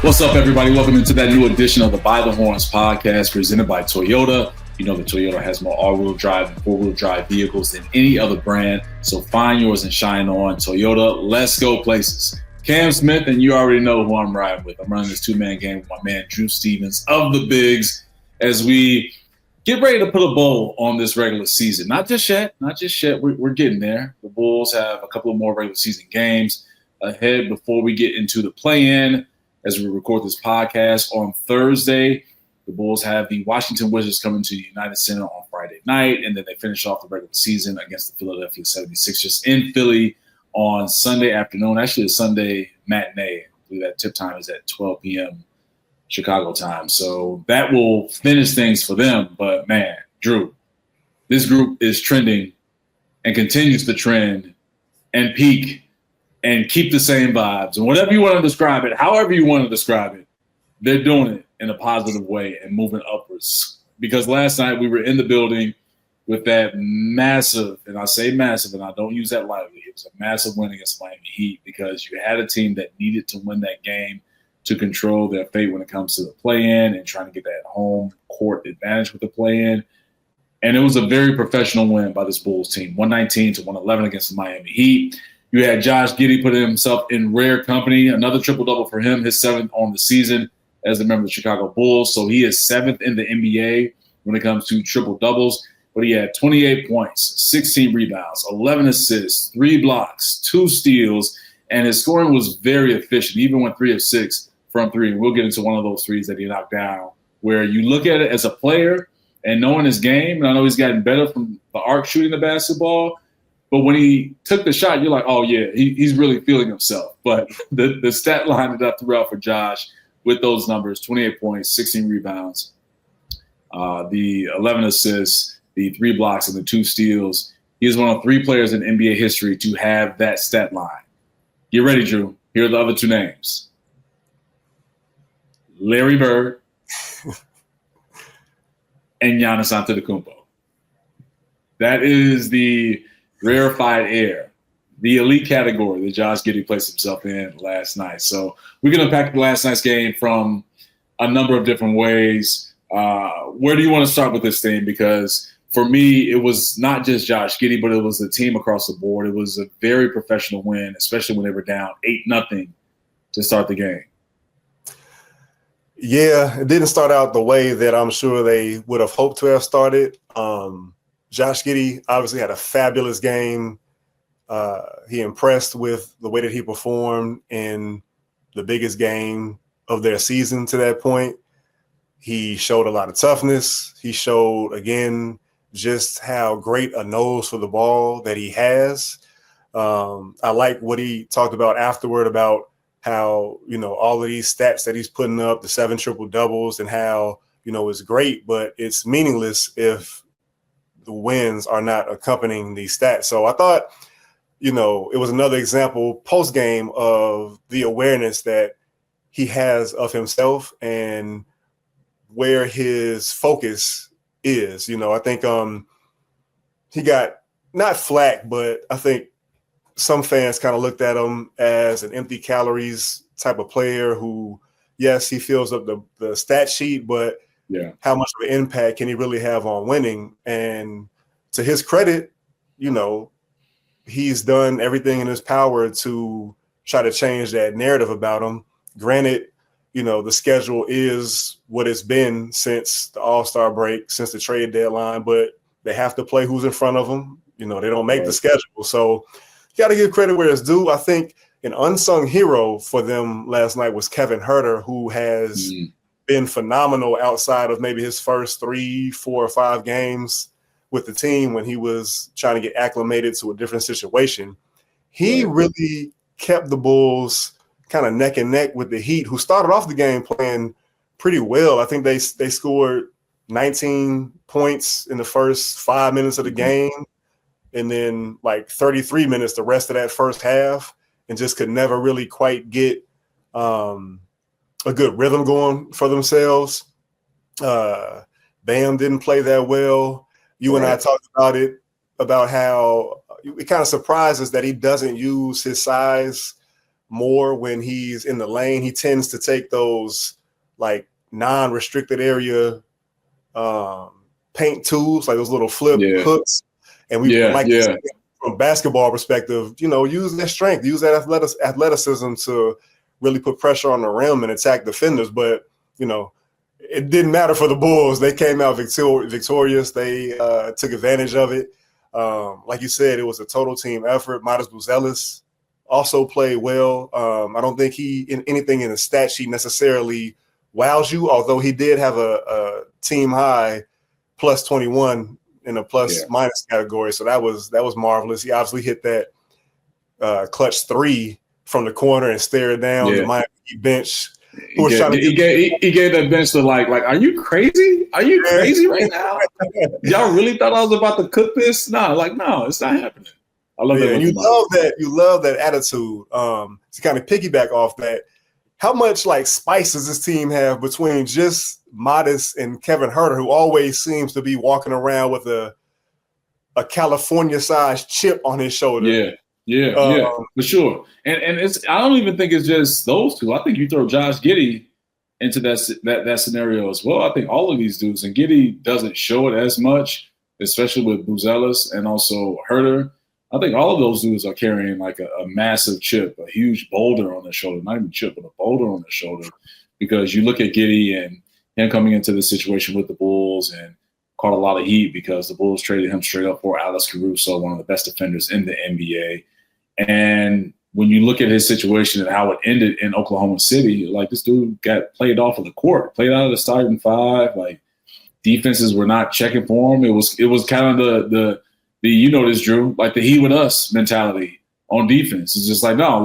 What's up, everybody? Welcome into that new edition of the By the Horns podcast presented by Toyota. You know that Toyota has more all-wheel drive and four-wheel drive vehicles than any other brand, so find yours and shine on. Toyota, let's go places. Cam Smith, and you already know who I'm riding with. I'm running this two-man game with my man Drew Stevens of the Bigs as we get ready to put a bow on this regular season. Not just yet. We're getting there. The Bulls have a couple of more regular season games ahead before we get into the play-in. As we record this podcast on Thursday, the Bulls have the Washington Wizards coming to the United Center on Friday night, and then they finish off the regular season against the Philadelphia 76ers in Philly on Sunday afternoon. Actually, a Sunday matinee. I believe that tip time is at 12 p.m. Chicago time. So that will finish things for them. But, man, Drew, this group is trending and continues to trend and peak and keep the same vibes. And whatever you want to describe it, however you want to describe it, they're doing it in a positive way and moving upwards. Because last night we were in the building with that massive, and I say massive, and I don't use that lightly, it was a massive win against Miami Heat because you had a team that needed to win that game to control their fate when it comes to the play-in and trying to get that home court advantage with the play-in. And it was a very professional win by this Bulls team, 119-111 against the Miami Heat. You had Josh Giddey putting himself in rare company, another triple-double for him, his seventh on the season as a member of the Chicago Bulls. So he is seventh in the NBA when it comes to triple-doubles. But he had 28 points, 16 rebounds, 11 assists, 3 blocks, 2 steals, and his scoring was very efficient. He even went 3 of 6 from 3. And we'll get into one of those threes that he knocked down, where you look at it as a player and knowing his game, and I know he's gotten better from the arc shooting the basketball, but when he took the shot, you're like, oh, yeah, he's really feeling himself. But the stat line it up throughout for Josh with those numbers, 28 points, 16 rebounds, the 11 assists, the 3 blocks, and the 2 steals. He is one of 3 players in NBA history to have that stat line. Get ready, Drew. Here are the other 2 names. Larry Bird and Giannis Antetokounmpo. That is the rarefied air, the elite category that Josh Giddey placed himself in last night. So we're going to unpack last night's game from a number of different ways. Where do you want to start with this thing? Because for me, it was not just Josh Giddey, but it was the team across the board. It was a very professional win, especially when they were down 8-0 to start the game. Yeah, it didn't start out the way that I'm sure they would have hoped to have started. Josh Giddey obviously had a fabulous game. He impressed with the way that he performed in the biggest game of their season to that point. He showed a lot of toughness. He showed, again, just how great a nose for the ball that he has. I like what he talked about afterward about how, all of these stats that he's putting up, the 7 triple-doubles, and how, it's great, but it's meaningless if the wins are not accompanying these stats. So I thought, it was another example post-game of the awareness that he has of himself and where his focus is. I think he got not flack, but I think some fans kind of looked at him as an empty calories type of player who, yes, he fills up the stat sheet, but yeah, how much of an impact can he really have on winning? And to his credit, he's done everything in his power to try to change that narrative about him. Granted, the schedule is what it's been since the All-Star break, since the trade deadline, but they have to play who's in front of them. They don't make the schedule. So you got to give credit where it's due. I think an unsung hero for them last night was Kevin Huerter, who has been phenomenal outside of maybe his first 3, 4, or 5 games with the team when he was trying to get acclimated to a different situation. He really kept the Bulls kind of neck and neck with the Heat, who started off the game playing pretty well. I think they scored 19 points in the first 5 minutes of the game, and then like 33 minutes the rest of that first half, and just could never really quite get a good rhythm going for themselves. Bam didn't play that well. You and I talked about it, about how it kind of surprises that he doesn't use his size more when he's in the lane. He tends to take those like non-restricted area paint tools, like those little flip hooks. And we from basketball perspective, use that strength, use that athleticism to really put pressure on the rim and attack defenders. But, it didn't matter for the Bulls. They came out victorious. They took advantage of it. Like you said, it was a total team effort. Buzelis also played well. I don't think he in anything in the stat sheet necessarily wows you, although he did have a team high plus 21 in a plus minus category. So that was marvelous. He obviously hit that clutch three from the corner and stared down the Miami bench. He gave that bench to like, are you crazy? Are you crazy right now? Y'all really thought I was about to cook this? No, it's not happening. I love that. And you love that attitude. To kind of piggyback off that, how much spice does this team have between just Modest and Kevin Huerter, who always seems to be walking around with a California-sized chip on his shoulder? Yeah, for sure. And I don't even think it's just those two. I think you throw Josh Giddey into that scenario as well. I think all of these dudes, and Giddey doesn't show it as much, especially with Buzelis and also Huerter. I think all of those dudes are carrying like a massive chip, a huge boulder on their shoulder, not even chip, but a boulder on their shoulder. Because you look at Giddey and him coming into the situation with the Bulls and caught a lot of heat because the Bulls traded him straight up for 𝗪𝗪ce Caruso, one of the best defenders in the NBA. And when you look at his situation and how it ended in Oklahoma City, this dude got played off of the court, played out of the starting five. Defenses were not checking for him. It was kind of the this, Drew, the 𝗕cie𝗿𝗄𝗋 mentality on defense. It's just no,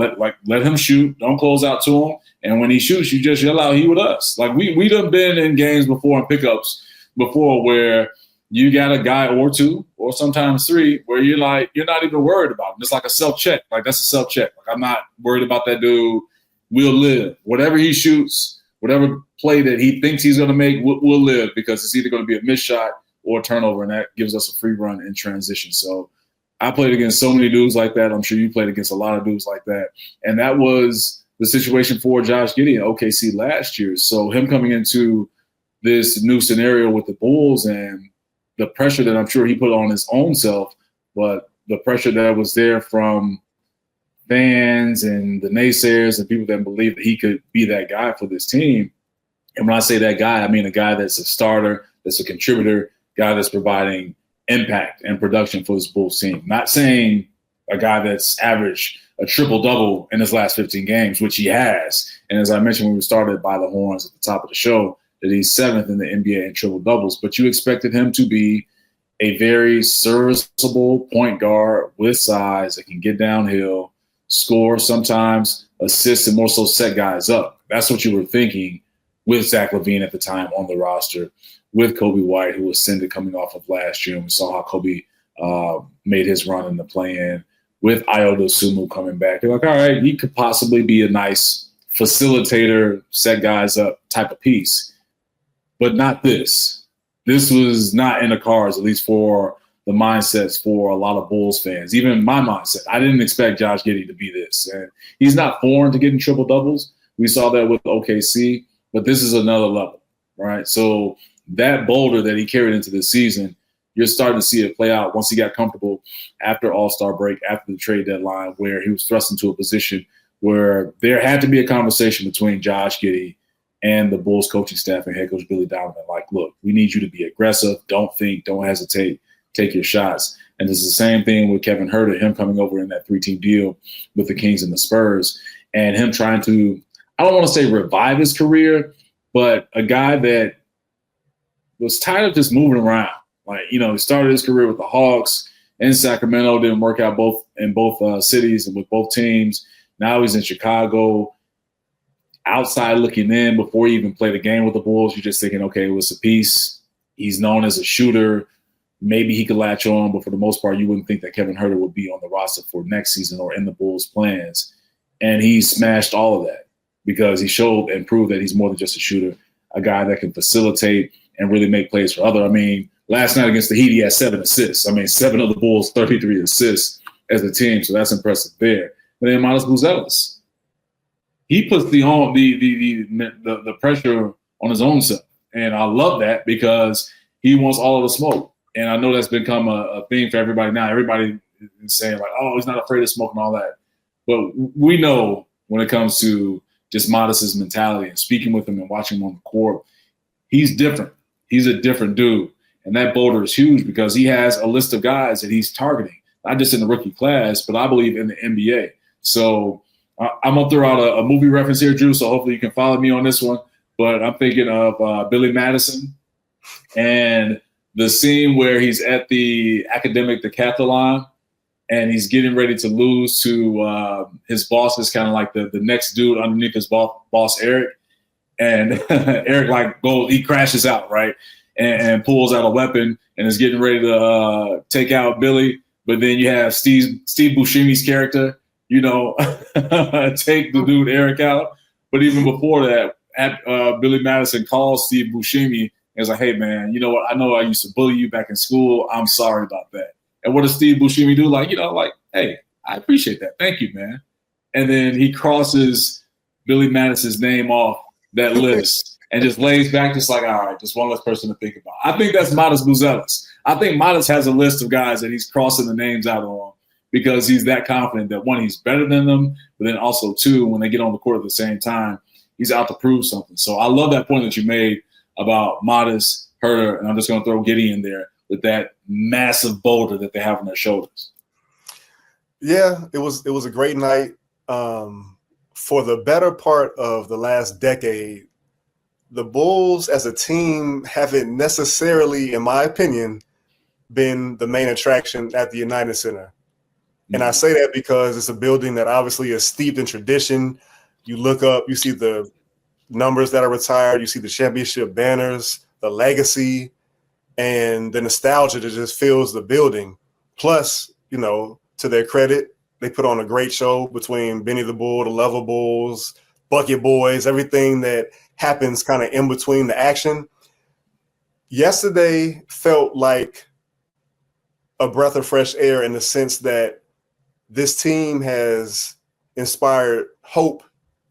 let him shoot, don't close out to him. And when he shoots, you just yell out 𝗕cie𝗿𝗋𝗋. We done been in games before and pickups before where you got a guy or two or sometimes three where you're not even worried about him. It's like a self-check. That's a self-check. I'm not worried about that dude. We'll live. Whatever he shoots, whatever play that he thinks he's going to make, we'll live because it's either going to be a missed shot or a turnover, and that gives us a free run in transition. So I played against so many dudes like that. I'm sure you played against a lot of dudes like that. And that was the situation for Josh Giddey in OKC last year. So him coming into this new scenario with the Bulls and the pressure that I'm sure he put on his own self, but the pressure that was there from fans and the naysayers and people that believe that he could be that guy for this team. And when I say that guy, I mean a guy that's a starter, that's a contributor, guy that's providing impact and production for this Bulls team. Not saying a guy that's averaged a triple-double in his last 15 games, which he has. And as I mentioned when we started by the horns at the top of the show, that he's 7th in the NBA in triple-doubles. But you expected him to be a very serviceable point guard with size that can get downhill, score, sometimes assist, and more so set guys up. That's what you were thinking with Zach LaVine at the time on the roster, with Kobe White, who was ascended coming off of last year. And we saw how Kobe made his run in the play-in, with Ayo Dosunmu coming back. They're like, all right, he could possibly be a nice facilitator, set guys up type of piece. But not this. This was not in the cards, at least for the mindsets for a lot of Bulls fans. Even my mindset. I didn't expect Josh Giddey to be this. And he's not foreign to getting triple-doubles. We saw that with OKC. But this is another level, right? So that boulder that he carried into this season, you're starting to see it play out once he got comfortable after All-Star break, after the trade deadline, where he was thrust into a position where there had to be a conversation between Josh Giddey and the Bulls coaching staff and head coach Billy Donovan. Look, we need you to be aggressive. Don't think, don't hesitate, take your shots. And it's the same thing with Kevin Huerter, him coming over in that 3-team deal with the Kings and the Spurs, and him trying to, I don't want to say revive his career, but a guy that was tired of just moving around. He started his career with the Hawks in Sacramento, didn't work out in both cities and with both teams. Now he's in Chicago. Outside looking in, before he even played a game with the Bulls, you're just thinking, okay, it was a piece. He's known as a shooter. Maybe he could latch on, but for the most part, you wouldn't think that Kevin Huerter would be on the roster for next season or in the Bulls' plans. And he smashed all of that because he showed and proved that he's more than just a shooter, a guy that can facilitate and really make plays for others. Last night against the Heat, he had 7 assists. 7 of the Bulls, 33 assists as a team, so that's impressive there. But then Buzelis. he puts the pressure on his own self. And I love that because he wants all of the smoke. And I know that's become a theme for everybody now. Everybody is saying like, oh, he's not afraid of smoke and all that. But we know when it comes to just Modest's mentality and speaking with him and watching him on the court, he's different. He's a different dude. And that boulder is huge because he has a list of guys that he's targeting, not just in the rookie class, but I believe in the NBA. So I'm going to throw out a movie reference here, Drew, so hopefully you can follow me on this one. But I'm thinking of Billy Madison and the scene where he's at the academic decathlon and he's getting ready to lose to his boss is kind of like the next dude underneath his boss, Erik. And Erik he crashes out, right? And pulls out a weapon and is getting ready to take out Billy. But then you have Steve Buscemi's character, take the dude Erik out. But even before that, Billy Madison calls Steve Buscemi and is like, hey, man, you know what? I know I used to bully you back in school. I'm sorry about that. And what does Steve Buscemi do? Hey, I appreciate that. Thank you, man. And then he crosses Billy Madison's name off that list and just lays back just like, all right, just one less person to think about. I think that's Modest Buzelis. I think Modest has a list of guys that he's crossing the names out on because he's that confident that, one, he's better than them, but then also, two, when they get on the court at the same time, he's out to prove something. So I love that point that you made about Modest, Huerter, and I'm just going to throw Giddey in there with that massive boulder that they have on their shoulders. Yeah, it was a great night. For the better part of the last decade, the Bulls as a team haven't necessarily, in my opinion, been the main attraction at the United Center. And I say that because it's a building that obviously is steeped in tradition. You look up, you see the numbers that are retired, you see the championship banners, the legacy, and the nostalgia that just fills the building. Plus, to their credit, they put on a great show between Benny the Bull, the Level Bulls, Bucket Boys, everything that happens kind of in between the action. Yesterday felt like a breath of fresh air in the sense that this team has inspired hope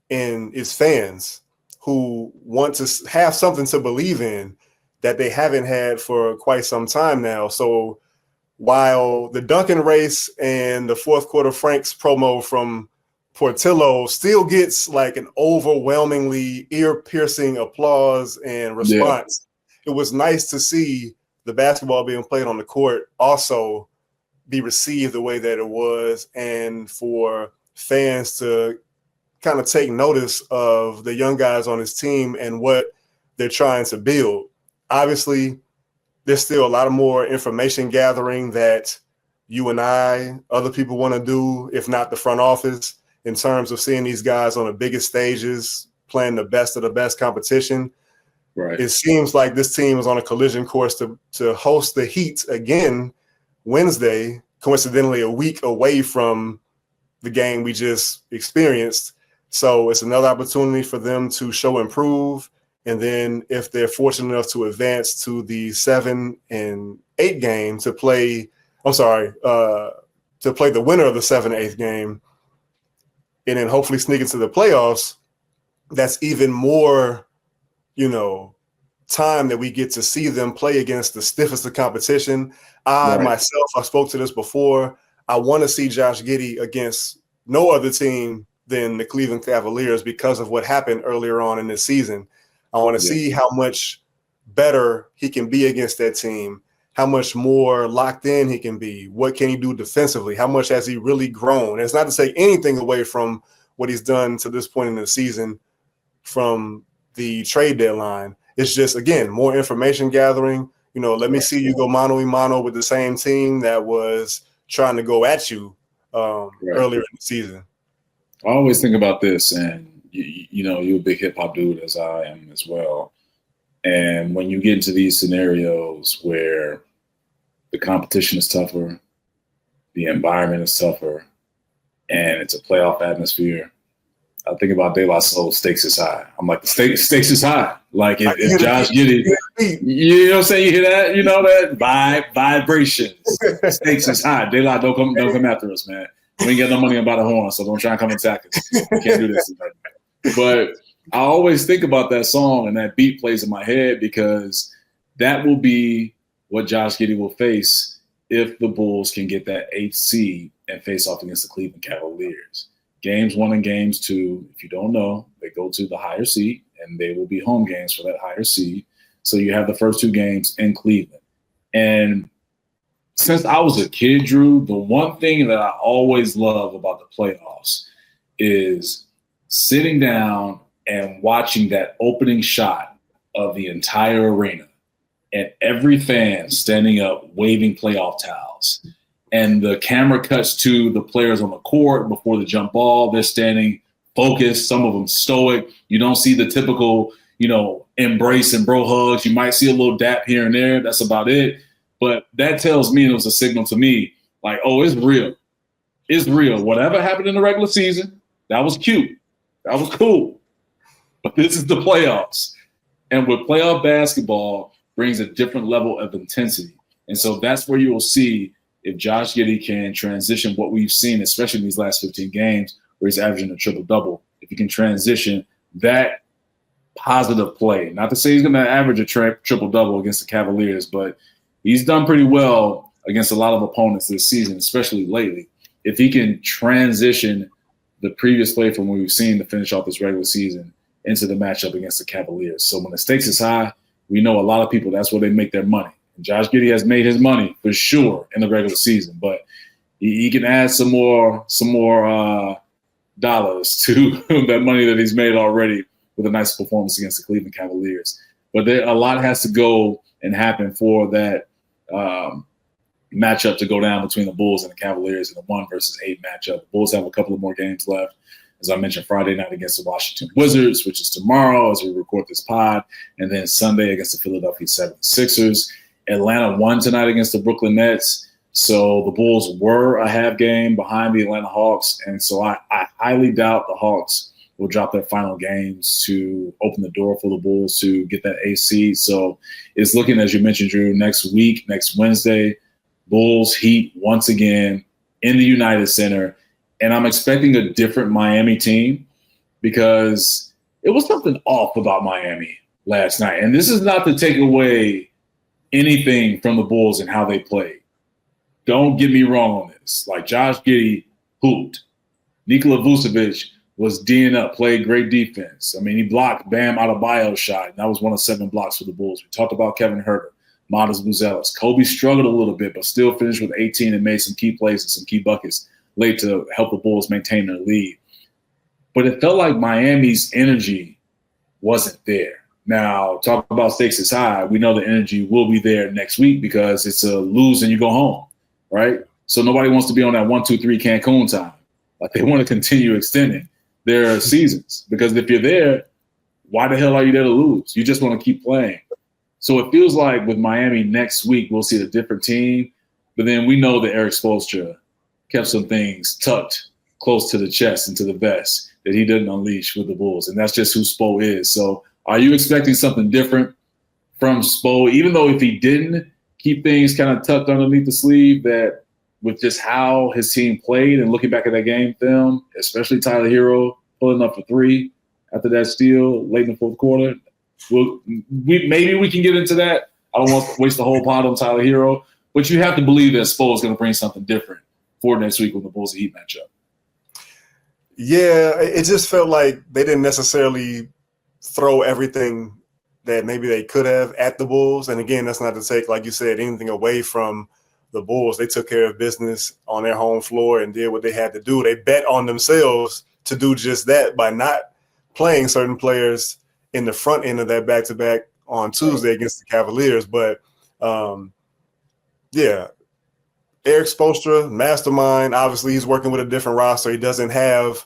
in its fans who want to have something to believe in that they haven't had for quite some time now. So while the Duncan race and the fourth quarter Franks promo from Portillo still gets like an overwhelmingly ear-piercing applause and response, It was nice to see the basketball being played on the court also be received the way that it was, and for fans to kind of take notice of the young guys on his team and what they're trying to build. Obviously, there's still a lot of more information gathering that you and I, other people want to do, if not the front office, in terms of seeing these guys on the biggest stages, playing the best of the best competition. Right. It seems like this team is on a collision course to host the Heat again Wednesday, coincidentally a week away from the game we just experienced. So it's another opportunity for them to show improve. And then if they're fortunate enough to advance to the 7 and 8 game to play the winner of the 7-8 game and then hopefully sneak into the playoffs, that's even more, time that we get to see them play against the stiffest of competition. Myself, I spoke to this before. I want to see Josh Giddey against no other team than the Cleveland Cavaliers because of what happened earlier on in this season. I want to see how much better he can be against that team, how much more locked in he can be. What can he do defensively? How much has he really grown? And it's not to take anything away from what he's done to this point in the season from the trade deadline. It's just, again, more information gathering. Let me see you go mano-a-mano with the same team that was trying to go at you earlier in the season. I always think about this, and you're a big hip-hop dude, as I am as well. And when you get into these scenarios where the competition is tougher, the environment is tougher, and it's a playoff atmosphere, I think about De La Soul, stakes is high. I'm like, the stakes is high. Like if Josh Giddey, you know what I'm saying? You hear that? You know that? Vibrations. Stakes is high. De La, don't come after us, man. We ain't got no money about a horn, so don't try and come attack us. We can't do this. But I always think about that song and that beat plays in my head because that will be what Josh Giddey will face if the Bulls can get that 8th seed and face off against the Cleveland Cavaliers. Games 1 and games 2, if you don't know, they go to the higher seed, and they will be home games for that higher seed. So you have the first 2 games in Cleveland. And since I was a kid, Drew, the one thing that I always love about the playoffs is sitting down and watching that opening shot of the entire arena and every fan standing up waving playoff towels. And the camera cuts to the players on the court before the jump ball. They're standing focused, some of them stoic. You don't see the typical, embrace and bro hugs. You might see a little dap here and there. That's about it. But that tells me, and it was a signal to me, like, oh, it's real. It's real. Whatever happened in the regular season, that was cute. That was cool. But this is the playoffs. And with playoff basketball brings a different level of intensity. And so that's where you will see if Josh Giddey can transition what we've seen, especially in these last 15 games, where he's averaging a triple-double. If he can transition that positive play, not to say he's going to average a triple-double against the Cavaliers, but he's done pretty well against a lot of opponents this season, especially lately. If he can transition the previous play from what we've seen to finish off this regular season into the matchup against the Cavaliers. So when the stakes is high, we know a lot of people, that's where they make their money. And Josh Giddey has made his money for sure in the regular season, but he can add some more dollars to that money that he's made already with a nice performance against the Cleveland Cavaliers. But a lot has to go and happen for that matchup to go down between the Bulls and the Cavaliers in the 1 versus 8 matchup. The Bulls have a couple of more games left. As I mentioned, Friday night against the Washington Wizards, which is tomorrow as we record this pod, and then Sunday against the Philadelphia 76ers. Atlanta won tonight against the Brooklyn Nets. So the Bulls were a half game behind the Atlanta Hawks. And so I highly doubt the Hawks will drop their final games to open the door for the Bulls to get that 8th seed. So it's looking, as you mentioned, Drew, next week, next Wednesday, Bulls Heat once again in the United Center. And I'm expecting a different Miami team because it was something off about Miami last night. And this is not to take away anything from the Bulls and how they played. Don't get me wrong on this. Like, Josh Giddey hooped. Nikola Vucevic was D'ing up, played great defense. I mean, he blocked Bam Adebayo's shot, and that was one of 7 blocks for the Bulls. We talked about Kevin Huerter, Modest Buzelis. Kobe struggled a little bit, but still finished with 18 and made some key plays and some key buckets late to help the Bulls maintain their lead. But it felt like Miami's energy wasn't there. Now, talk about stakes is high. We know the energy will be there next week because it's a lose and you go home, right? So nobody wants to be on that 1-2-3 Cancun time. Like, they want to continue extending their seasons because if you're there, why the hell are you there to lose? You just want to keep playing. So it feels like with Miami next week, we'll see a different team. But then we know that Erik Spoelstra kept some things tucked close to the chest and to the vest that he didn't unleash with the Bulls. And that's just who Spo is. So are you expecting something different from Spo, even though if he didn't keep things kind of tucked underneath the sleeve, that with just how his team played and looking back at that game film, especially Tyler Hero pulling up for 3 after that steal late in the 4th quarter, maybe we can get into that. I don't want to waste the whole pod on Tyler Hero, but you have to believe that Spo is going to bring something different for next week when the Bulls Heat matchup. Yeah, it just felt like they didn't necessarily throw everything that maybe they could have at the Bulls. And again, that's not to take, like you said, anything away from the Bulls. They took care of business on their home floor and did what they had to do. They bet on themselves to do just that by not playing certain players in the front end of that back-to-back on Tuesday against the Cavaliers. But, yeah, Erik Spoelstra, mastermind. Obviously, he's working with a different roster. He doesn't have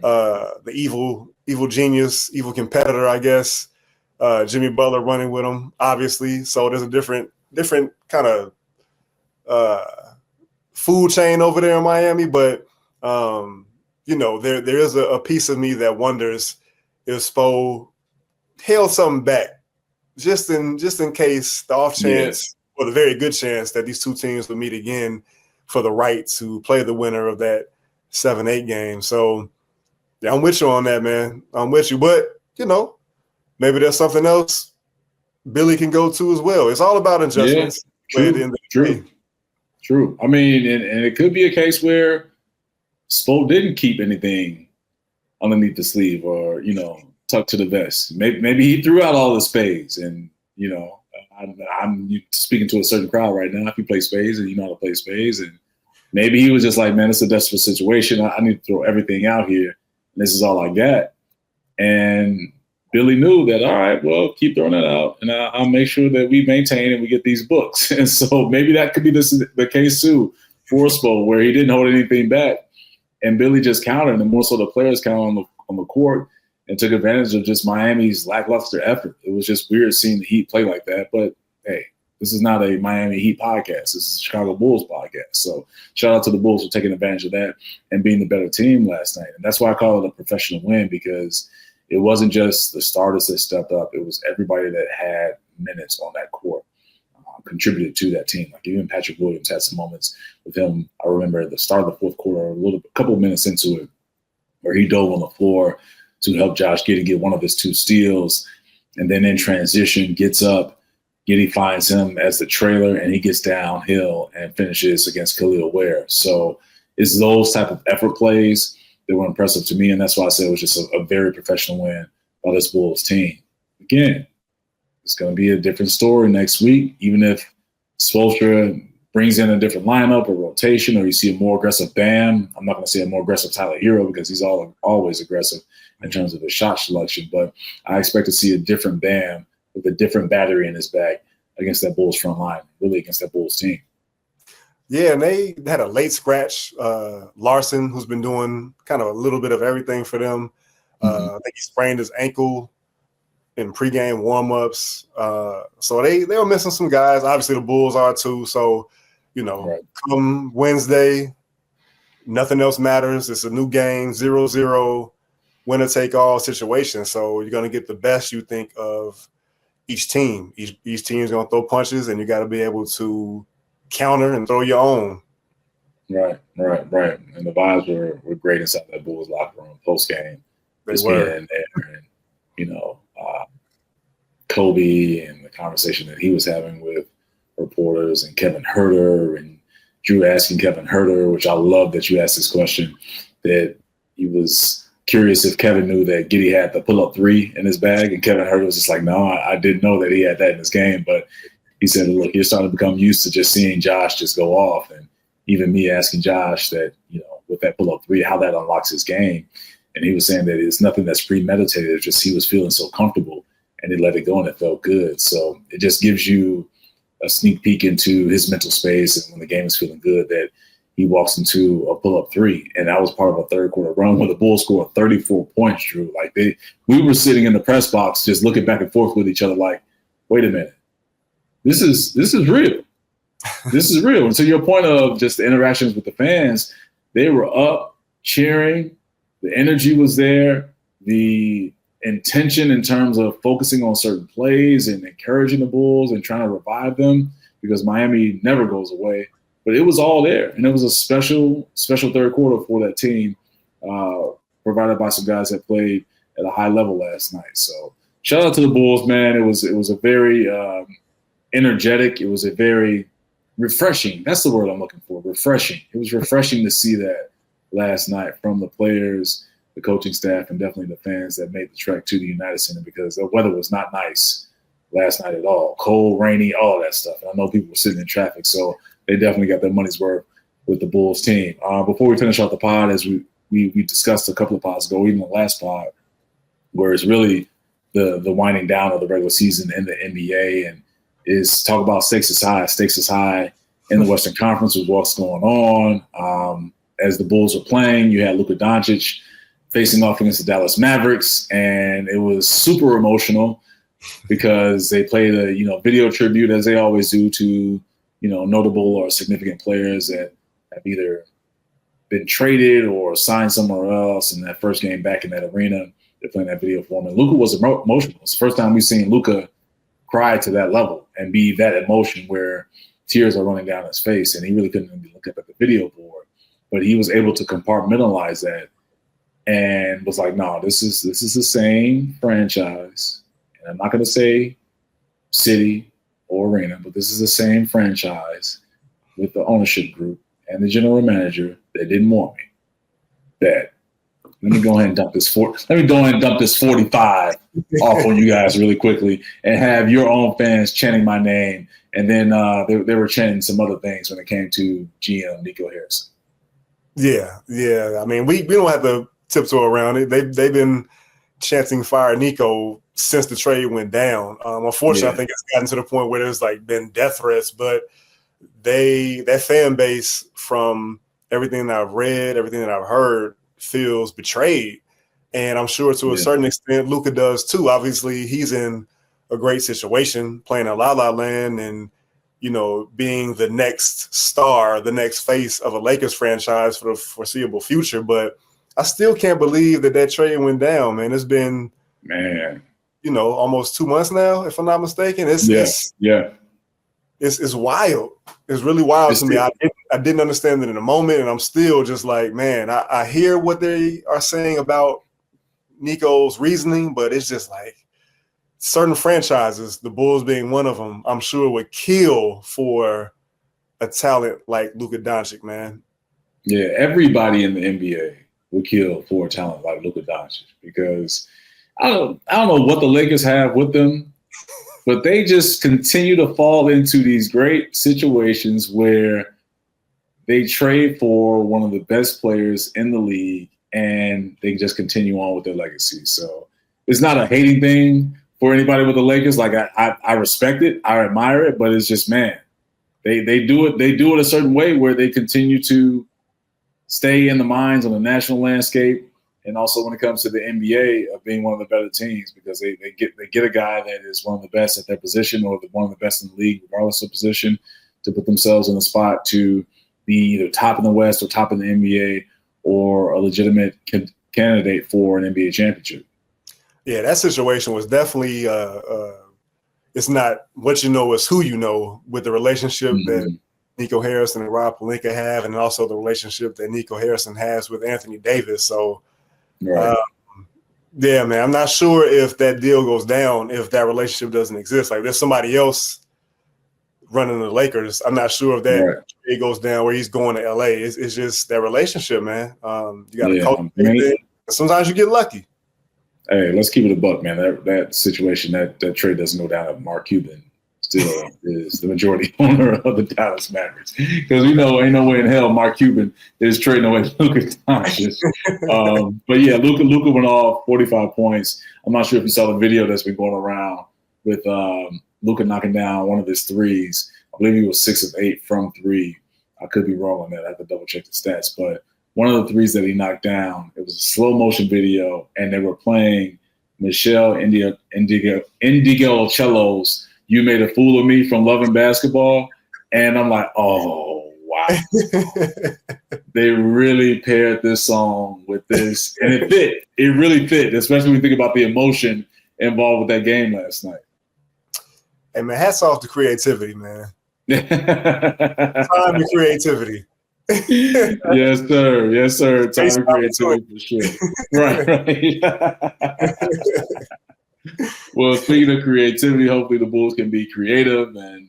the evil genius, evil competitor, I guess, Jimmy Butler running with him, obviously. So there's a different kind of food chain over there in Miami. But, there is a piece of me that wonders if Spo held something back just in case, the off chance, or the very good chance that these two teams would meet again for the right to play the winner of that 7-8 game. So Yeah, I'm with you on that, man. I'm with you. But, maybe there's something else Billy can go to as well. It's all about adjustments. Yeah, true. I mean, and it could be a case where Spo didn't keep anything underneath the sleeve or, tucked to the vest. Maybe he threw out all the spades and, I'm speaking to a certain crowd right now. If you play spades and you know how to play spades, and maybe he was just like, man, it's a desperate situation. I need to throw everything out here. And this is all I got. And Billy knew that, all right, well, keep throwing it out, and I'll make sure that we maintain and we get these books. And so maybe that could be the case too for Spo, where he didn't hold anything back, and Billy just countered, and more so the players countered on the court and took advantage of just Miami's lackluster effort. It was just weird seeing the Heat play like that. But hey, this is not a Miami Heat podcast. This is a Chicago Bulls podcast. So shout out to the Bulls for taking advantage of that and being the better team last night. And that's why I call it a professional win, because it wasn't just the starters that stepped up. It was everybody that had minutes on that court contributed to that team. Like even Patrick Williams had some moments with him. I remember at the start of the fourth quarter, a couple of minutes into it, where he dove on the floor to help Josh Giddey get one of his 2 steals. And then in transition, gets up, Giddey finds him as the trailer, and he gets downhill and finishes against 𝗂𝗄𝗋. So it's those type of effort plays that were impressive to me, and that's why I said it was just a very professional win by this Bulls team. Again, it's going to be a different story next week, even if Spoelstra brings in a different lineup or rotation, or you see a more aggressive Bam. I'm not going to say a more aggressive Tyler Hero, because he's always aggressive in terms of his shot selection, but I expect to see a different Bam with a different battery in his bag against that Bulls front line, really against that Bulls team. Yeah, and they had a late scratch. Larson, who's been doing kind of a little bit of everything for them. I think he sprained his ankle in pregame warm-ups. So they were missing some guys. Obviously, the Bulls are too. So, Come Wednesday, nothing else matters. It's a new game, 0-0, winner-take-all situation. So you're going to get the best, you think, of each team. Each team is going to throw punches, and you got to be able to counter and throw your own. Right. And the vibes were great inside that Bulls locker room post game. Just being in there, and Kobe and the conversation that he was having with reporters, and Kevin Huerter, and Drew asking Kevin Huerter, which I love that you asked this question, that he was curious if Kevin knew that Giddey had the pull-up 3 in his bag, and Kevin Huerter was just like, no, I didn't know that he had that in his game, but he said, look, you're starting to become used to just seeing Josh just go off. And even me asking Josh that, with that pull-up 3, how that unlocks his game. And he was saying that it's nothing that's premeditated. It's just he was feeling so comfortable, and he let it go, and it felt good. So it just gives you a sneak peek into his mental space, and when the game is feeling good, that he walks into a pull-up 3. And that was part of a third quarter run where the Bulls scored 34 points, Drew. Like we were sitting in the press box just looking back and forth with each other like, wait a minute. This is real. This is real. And to your point of just the interactions with the fans, they were up, cheering. The energy was there. The intention in terms of focusing on certain plays and encouraging the Bulls and trying to revive them, because Miami never goes away. But it was all there. And it was a special third quarter for that team, provided by some guys that played at a high level last night. So shout out to the Bulls, man. It was a very energetic. It was a very refreshing. That's the word I'm looking for. Refreshing. It was refreshing to see that last night from the players, the coaching staff, and definitely the fans that made the trek to the United Center, because the weather was not nice last night at all. Cold, rainy, all that stuff. And I know people were sitting in traffic, so they definitely got their money's worth with the Bulls team. Before we finish off the pod, as we discussed a couple of pods ago, even the last pod, where it's really the winding down of the regular season in the NBA, and is talk about stakes is high in the Western Conference with what's going on. As the Bulls were playing, you had Luka Dončić facing off against the Dallas Mavericks, and it was super emotional because they played a video tribute, as they always do, to notable or significant players that have either been traded or signed somewhere else. In that first game back in that arena, they're playing that video for him. And Luka was emotional. It's the first time we've seen Luka cry to that level and be that emotion where tears are running down his face, and he really couldn't even look up at the video board. But he was able to compartmentalize that and was like, no, this is the same franchise. And I'm not going to say city or arena, but this is the same franchise with the ownership group and the general manager that didn't want me. That let me go ahead and dump this 45 off on you guys really quickly and have your own fans chanting my name. And then they were chanting some other things when it came to GM Nico Harrison. Yeah. I mean, we don't have to tiptoe around it. They've been chanting fire Nico since the trade went down. Unfortunately, I think it's gotten to the point where there's like been death threats, but that fan base, from everything that I've read, everything that I've heard, feels betrayed. And I'm sure to a certain extent, Luka does too. Obviously, he's in a great situation playing at La La Land and, you know, being the next star, the next face of a Lakers franchise for the foreseeable future. But I still can't believe that trade went down, man. It's been, you know, almost 2 months now, if I'm not mistaken. It's wild. It's really wild to me. I didn't understand it in the moment, and I'm still just like, man, I hear what they are saying about Nico's reasoning, but it's just like certain franchises, the Bulls being one of them, I'm sure would kill for a talent like Luka Dončić, man. Yeah, everybody in the NBA would kill for a talent like Luka Dončić because I don't know what the Lakers have with them, but they just continue to fall into these great situations where they trade for one of the best players in the league and they just continue on with their legacy. So it's not a hating thing for anybody with the Lakers. Like I respect it, I admire it, but it's just, man, they do it a certain way where they continue to stay in the minds on the national landscape. And also when it comes to the NBA of being one of the better teams, because they get a guy that is one of the best at their position or one of the best in the league, regardless of position, to put themselves in a spot to be either top in the West or top in the NBA or a legitimate candidate for an NBA championship. Yeah, that situation was definitely it's not what you know, it's who you know, with the relationship that Nico Harrison and Rob Pelinka have, and also the relationship that Nico Harrison has with Anthony Davis. So, yeah, man, I'm not sure if that deal goes down, if that relationship doesn't exist. Like, there's somebody else running the Lakers. I'm not sure if that it goes down where he's going to LA. It's just that relationship, man. You got to coach everything. Sometimes you get lucky. Hey, let's keep it a buck, man. That situation, that trade doesn't go down. Mark Cuban still is the majority owner of the Dallas Mavericks, because we know ain't no way in hell Mark Cuban is trading away Luka Dončić. But yeah, Luka went off 45 points. I'm not sure if you saw the video that's been going around with Luka knocking down one of his threes. I believe he was 6 of 8 from three. I could be wrong on that. I have to double check the stats, but one of the threes that he knocked down, it was a slow motion video, and they were playing Michelle Indigo-Cello's "You Made a Fool of Me" from Love and Basketball. And I'm like, oh, wow. They really paired this song with this. And it fit. It really fit, especially when you think about the emotion involved with that game last night. Hey, man, hats off to creativity, man. Time to creativity. Yes, sir. Yes, sir. Time to creativity for sure. Right. Well, speaking of creativity, hopefully the Bulls can be creative and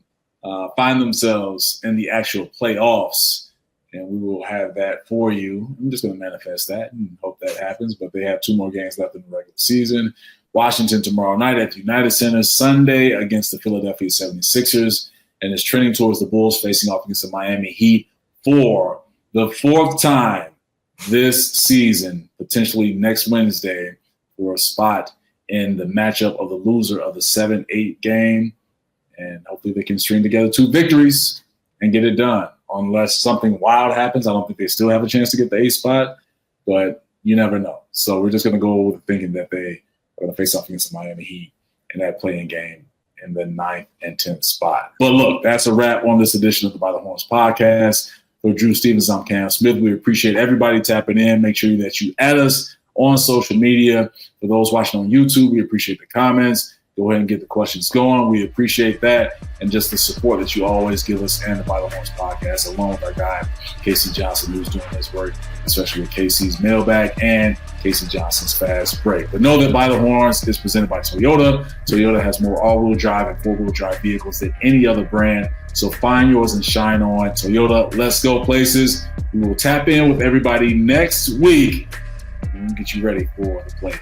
find themselves in the actual playoffs, and we will have that for you. I'm just going to manifest that and hope that happens, but they have 2 more games left in the regular season. Washington tomorrow night at the United Center, Sunday against the Philadelphia 76ers, and it's trending towards the Bulls facing off against the Miami Heat for the 4th time this season, potentially next Wednesday, for a spot in the matchup of the loser of the 7-8 game. And hopefully they can string together 2 victories and get it done. Unless something wild happens, I don't think they still have a chance to get the 8th spot, but you never know. So we're just going to go with thinking that they are going to face off against the Miami Heat in that playing game in the 9th and 10th spot. But look, that's a wrap on this edition of the By the Horns podcast. For Drew Stevens, I'm Cam Smith. We appreciate everybody tapping in. Make sure that you add us on social media. For those watching on YouTube, we appreciate the comments. go ahead and get the questions going. We appreciate that and just the support that you always give us and the By the Horns podcast, along with our guy, 𝗭𝗪𝐶 Johnson, who's doing his work, especially with 𝗭𝐭𝐶's mailbag and 𝗭𝐭𝐶 Johnson's fast break. But know that By the Horns is presented by Toyota. Toyota has more all-wheel drive and four-wheel drive vehicles than any other brand. So find yours and shine on. Toyota, let's go places. We will tap in with everybody next week and we'll get you ready for the play.